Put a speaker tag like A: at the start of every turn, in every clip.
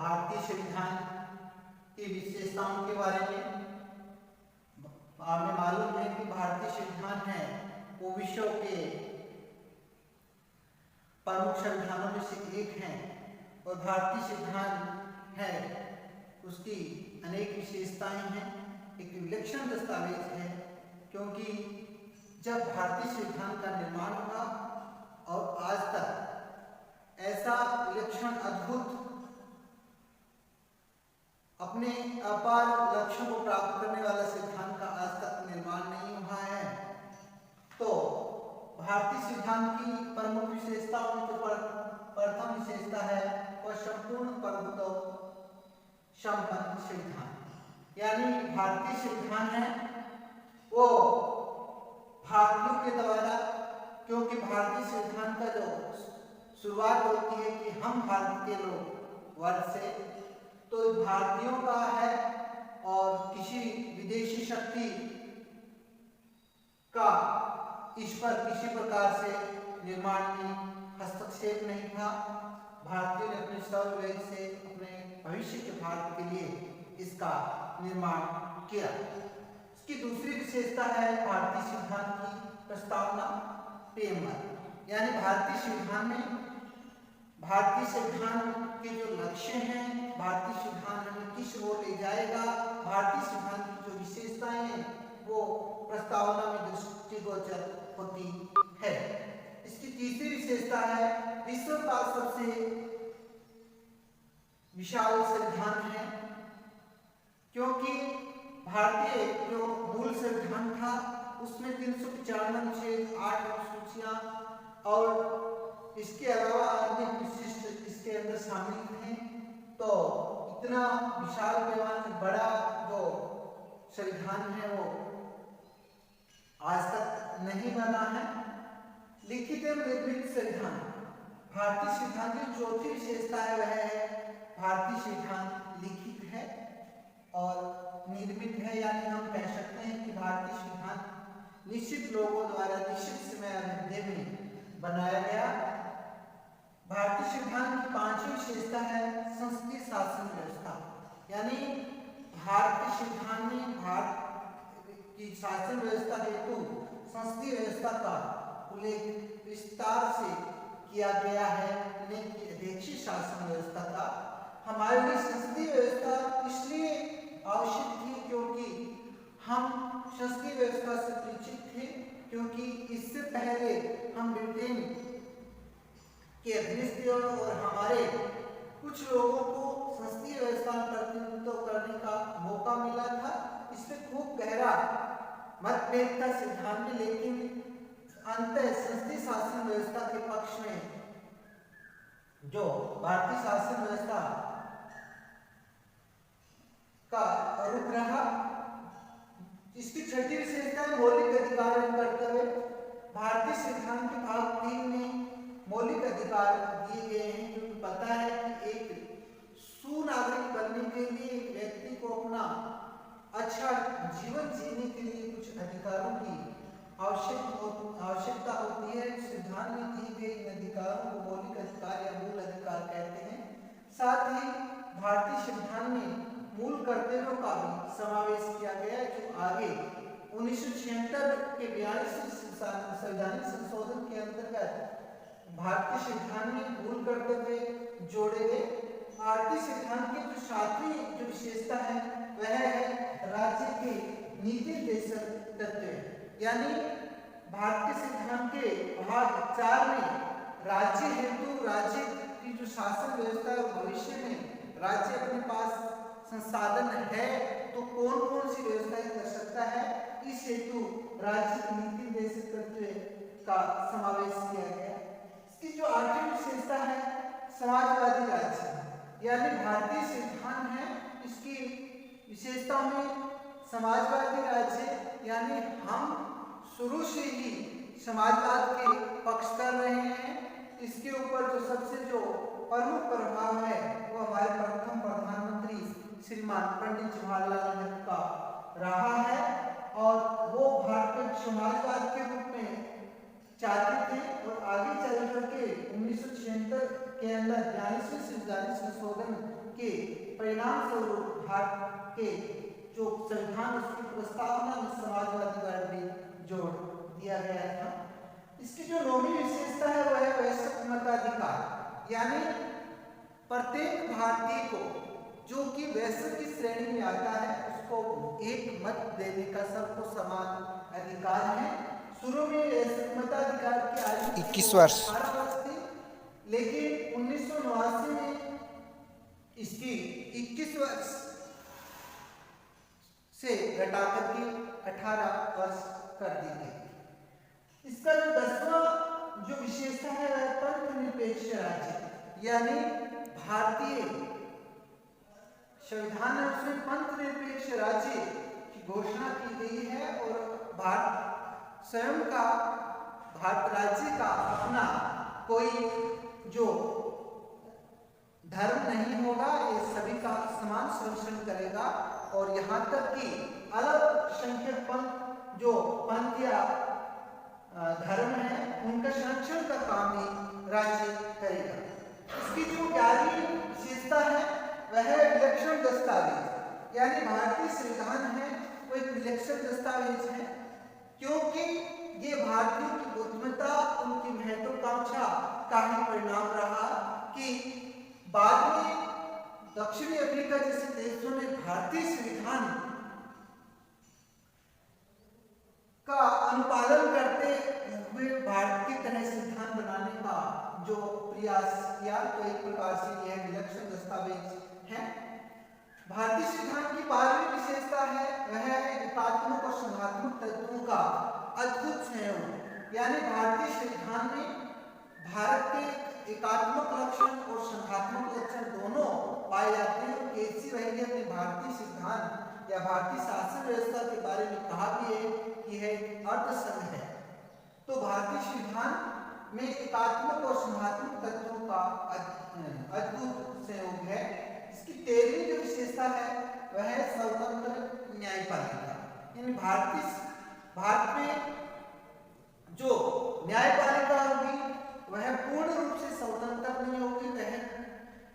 A: भारतीय संविधान की विशेषताओं के बारे में। हमें मालूम है कि भारतीय संविधान है वो विश्व के प्रमुख संविधानों में से एक है और भारतीय संविधान है उसकी अनेक विशेषताएं हैं। एक विलक्षण दस्तावेज है क्योंकि जब भारतीय संविधान का निर्माण हुआ और आज तक ऐसा विलक्षण अद्भुत अपने अपार लक्ष्यों को प्राप्त करने वाला संविधान का आज तक निर्माण नहीं हुआ है। तो भारतीय संविधान की प्रमुख विशेषताओं में तो प्रथम विशेषता है वह संपूर्ण प्रभुत्व संपन्न संविधान, यानी भारतीय संविधान है वो भारतीयों के द्वारा, क्योंकि भारतीय संविधान का जो शुरुआत होती है कि हम भारत के लोग वर्ग से, तो भारतीयों का है और किसी विदेशी शक्ति का इस पर किसी प्रकार से निर्माण में हस्तक्षेप नहीं था। भारतीयों ने अपने सर्ववेग से अपने भविष्य के भारत के लिए इसका निर्माण किया। इसकी दूसरी विशेषता है भारतीय संविधान की प्रस्तावना प्रेमर, यानी भारतीय संविधान में भारतीय संविधान के जो लक्ष्य हैं, भारतीय संविधान हमें किस ओर ले जाएगा, भारतीय संविधान की जो विशेषताएं हैं वो प्रस्तावना में दृष्टिगोचर होती है। इसकी तीसरी विशेषता है विश्व का सबसे विशाल संविधान है, क्योंकि भारतीय जो मूल संविधान था उसमें 395 अनुच्छेद 8 अनुसूचियां और इसके अलावा अन्य विशिष्ट इसके अंदर शामिल हैं। तो इतना विशाल पैमाने बड़ा जो संविधान है वो आज तक नहीं बना है। लिखित एवं निर्मित संविधान, भारतीय संविधान की चौथी विशेषता है वह है भारतीय संविधान लिखित है और निर्मित है, यानी हम कह सकते हैं कि भारतीय संविधान निश्चित लोगों द्वारा निश्चित समय अवधि में बनाया गया। भारतीय संविधान की पांचवी विशेषता है संसदीय शासन व्यवस्था, यानी भारतीय संविधान में भारत की शासन व्यवस्था हेतु संसदीय व्यवस्था का उल्लेख विस्तार से किया गया है। अध्यक्षीय शासन व्यवस्था का हमारे लिए संसदीय व्यवस्था इसलिए आवश्यक थी क्योंकि हम संसदीय व्यवस्था से परिचित थे, क्योंकि इससे पहले हम ब्रिटेन के अधीनस्थ थे और हमारे कुछ लोगों को संसदीय व्यवस्था में प्रतिनिधित्व करने का मौका मिला था। इसमें खूब गहरा मतभेद था सिद्धांत में, लेकिन अंततः संसदीय शासन व्यवस्था के पक्ष में जो भारतीय शासन व्यवस्था का रुख रहा। इसकी छठी विशेषता है मौलिक अधिकार एवं कर्तव्य। भारतीय संविधान के भाग 3 में मौलिक अधिकार दिए गए हैं, क्योंकि पता है कि एक सुनागरिक बनने के लिए एक व्यक्ति को अपना अच्छा जीवन जीने के लिए कुछ अधिकारों की आवश्यकता होती है। संविधान में दी गई इन अधिकारों को मौलिक अधिकार या मूल अधिकार कहते हैं। साथ ही भारतीय संविधान में मूल कर्तव्यों का भी समावेश किया गया है, जो आगे 1976 के 42वें संवैधानिक संशोधन के अंतर्गत भारतीय संविधान में मूल कर्तव्य जोड़े गए। भारतीय संविधान की जो सातवीं जो विशेषता है वह है राज्य के नीति निर्देशक तत्व, यानी भारतीय संविधान के भाग 4 में राज्य हेतु राज्य की जो शासन व्यवस्था है भविष्य में राज्य अपने पास संसाधन है तो कौन कौन सी व्यवस्थाएं कर सकता है, इस हेतु राज्य की नीति निर्देशक तत्व का समावेश किया गया। इसकी जो आठवीं विशेषता है समाजवादी राज्य, यानी भारतीय संविधान है इसकी विशेषताओं में समाजवादी राज्य, यानी हम शुरू से ही समाजवाद के पक्ष कर रहे हैं। इसके ऊपर जो सबसे जो प्रमुख प्रभाव है वो हमारे प्रथम प्रधानमंत्री श्रीमान पंडित जवाहरलाल नेहरू का रहा है और वो भारत के समाजवाद के रूप में चाहते थे और आगे चल करके 1976 के अंदर 42वें संविधान संशोधन के परिणाम स्वरूप भारत के जो संविधान उसकी प्रस्तावना में समाजवादी वर्ग भी जोड़ दिया गया था। इसकी जो नौवीं विशेषता है वह है वैश्विक मताधिकार, यानी प्रत्येक भारतीय को जो कि वैश्विक की श्रेणी में आता है उसको एक मत देने का सबको समान अधिकार है। शुरू में वैश्विक मताधिकार की आयु
B: 21 वर्ष
A: 18 वर्ष थी, लेकिन 1989 में इसकी 21 वर्ष से घटाकर के 18 वर्ष कर दी गई। इसका जो 10वां जो विशेषता है वह पंथ निरपेक्ष राज्य, यानी भारतीय संविधान में उसमें पंथ निरपेक्ष राज्य की घोषणा की गई है और भारत स्वयं का भारत राज्य का अपना कोई जो धर्म नहीं होगा, ये सभी का समान संरक्षण करेगा और यहाँ तक कि अलग संख्यक पंथ जो पंथ या धर्म है उनका संरक्षण का काम भी राज्य करेगा। इसकी जो 11वीं विशेषता है वह है विलक्षण दस्तावेज, यानी भारतीय संविधान है वो एक विलक्षण दस्तावेज है, क्योंकि ये भारतीयों की बुद्धिमत्ता उनकी महत्वाकांक्षा का ही परिणाम रहा कि बाद में दक्षिणी अफ्रीका जैसे देशों ने भारतीय संविधान का अनुपालन करते हुए भारत की तरह संविधान बनाने का जो प्रयास किया, तो एक प्रकार से यह विलक्षण दस्तावेज है। भारतीय संविधान की 12वीं विशेषता है वह है एकात्मक और संघात्मक तत्वों का अद्भुत संयोग, यानी भारतीय संविधान में भारत के एकात्मक लक्षण और संघात्मक लक्षण दोनों पाए जाते हैं। केसी वैली ने अपने भारतीय संविधान या भारतीय शासन व्यवस्था के बारे में कहा भी है कि यह अर्धसंघ है। तो भारतीय संविधान में एकात्मक और संघात्मक तत्वों का अद्भुत संयोग है। इसकी 13वीं जो विशेषता है वह है स्वतंत्र न्यायपालिका, यानी भारत में जो न्यायपालिका होगी वह पूर्ण रूप से स्वतंत्र नहीं होगी, वह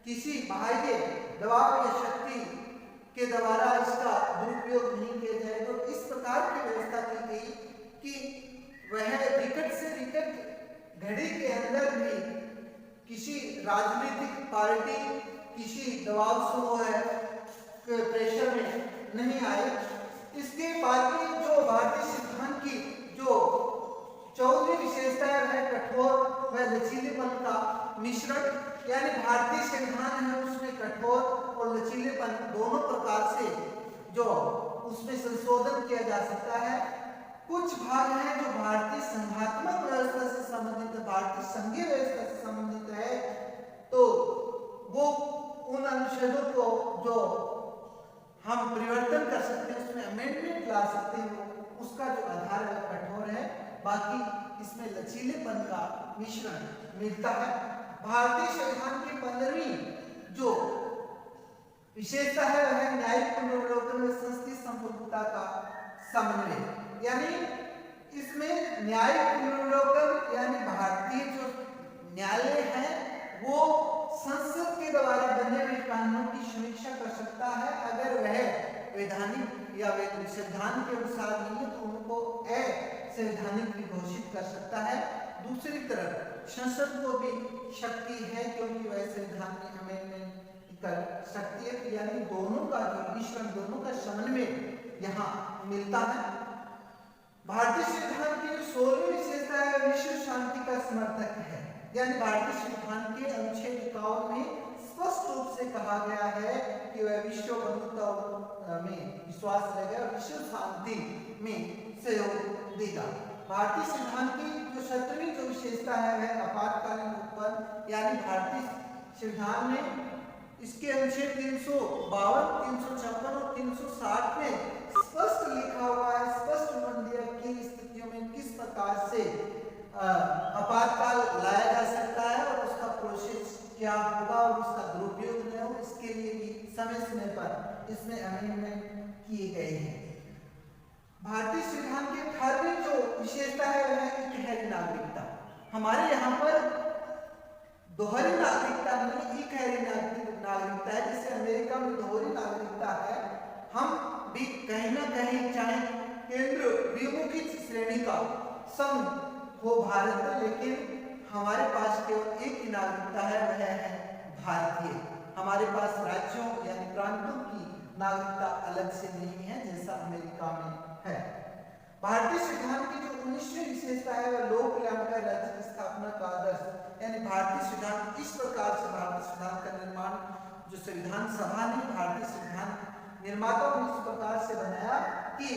A: किसी बाह्य दबाव या शक्ति के द्वारा इसका दुरुपयोग नहीं किया जाएगा। तो इस प्रकार की व्यवस्था की गई कि वह विकट से विकट घड़ी के अंदर भी किसी राजनीतिक पार्टी किसी दबाव समूह है प्रेशर में नहीं आए। इसके बाद में जो भारतीय संविधान की जो 14वीं विशेषता है वह कठोर व लचीलेपन का मिश्रण, यानी भारतीय संविधान है उसमें कठोर और लचीलेपन दोनों प्रकार से जो उसमें संशोधन किया जा सकता है। कुछ भाग हैं जो भारतीय संघात्मक व्यवस्था से संबंधित है, भारतीय संघीय व्यवस्था से संबंधित है, तो वो उन अनुच्छेदों को जो हम परिवर्तन कर सकते हैं उसमें अमेंडमेंट ला सकते हैं, उसका जो आधार है कठोर है, बाकी इसमें लचीलेपन का मिश्रण मिलता है। भारतीय संविधान की 15वीं जो विशेषता है वह है न्यायिक पुनरावलोकन में संस्थीय संपूर्णता का समन्वय, यानी इसमें न्यायिक पुनरावलोकन यानी भारतीय जो न्यायालय है वो संसद के द्वारा बने हुए कानूनों की समीक्षा कर सकता है। अगर वह वैधानिक या संविधान के अनुसार नहीं है तो उनको असंवैधानिक भी घोषित कर सकता है। दूसरी तरफ संसद को भी शक्ति है क्योंकि वह संविधान में अमेंडमेंट कर सकती है, यानी दोनों का जो मिश्रण दोनों का समन्वय यहाँ मिलता है। भारतीय संविधान की जो 16वीं विशेषता है विश्व शांति का समर्थक है, यानी भारतीय संविधान के अनुच्छेद 51 में स्पष्ट रूप से कहा गया है कि वह विश्व बंधुता में विश्वास रखेगा और विश्व शांति में सहयोग देगा। भारतीय संविधान की जो 17वीं जो विशेषता है वह आपातकालीन उत्पन्न, यानी भारतीय संविधान में इसके अनुच्छेद 352, 356 और 360 में स्पष्ट लिखा हुआ है, स्पष्ट वर्णन दिया कि स्थितियों में किस प्रकार से आपातकाल लाया जा सकता है और उसका प्रोसेस क्या होगा और उसका दुरुपयोग न हो, इसके लिए भी समय समय पर इसमें अमेंडमेंट किए गए हैं। भारतीय संविधान की 18वीं जो विशेषता है वह है इकहरी नागरिकता। हमारे यहाँ पर दोहरी नागरिकता नहीं, इकहरी नागरिकता है। जैसे अमेरिका में दोहरी नागरिकता है, हम भी कहीं ना कहीं चाहे केंद्र विमुखी श्रेणी का संघ हो भारत में, लेकिन हमारे पास केवल एक ही नागरिकता है, वह है भारतीय। हमारे पास राज्यों यानी प्रांतों की नागरिकता अलग से नहीं है जैसा अमेरिका में है। भारतीय संविधान की जो 19वीं विशेषता है वह लोक कल्याणकारी राज्य की स्थापना का आदर्श, यानी भारतीय संविधान इस प्रकार से, भारतीय संविधान का निर्माण जो संविधान सभा ने, भारतीय संविधान निर्माताओं ने इस प्रकार से बनाया कि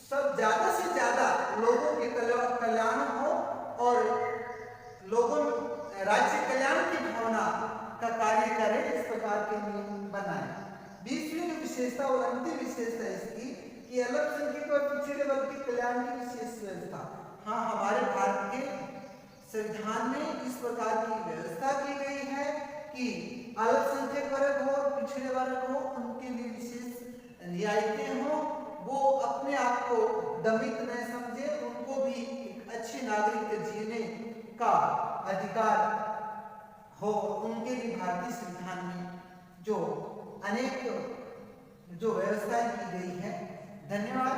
A: सब ज्यादा से ज्यादा लोगों के कल्याण हो और लोगों राज्य कल्याण की भावना का कार्य करे, इस प्रकार के नियम बनाए। 20वीं विशेषता और अंतिम विशेषता इसकी कि अल्पसंख्यक और पिछड़े वर्ग के कल्याण की विशेष व्यवस्था। हाँ, हमारे भारत के संविधान में इस प्रकार की व्यवस्था की गई है कि अल्पसंख्यक वर्ग हो, पिछड़े वर्ग हो, उनके लिए विशेष रियायतें हो, वो अपने आप को दमित न समझे, उनको भी एक अच्छे नागरिक के जीने का अधिकार हो, उनके लिए भारतीय संविधान में जो अनेक जो व्यवस्थाएं की गई है। धन्यवाद।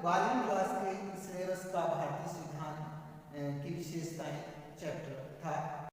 A: 12वीं क्लास के इस व्यवस्था भारतीय संविधान की विशेषताएं चैप्टर था।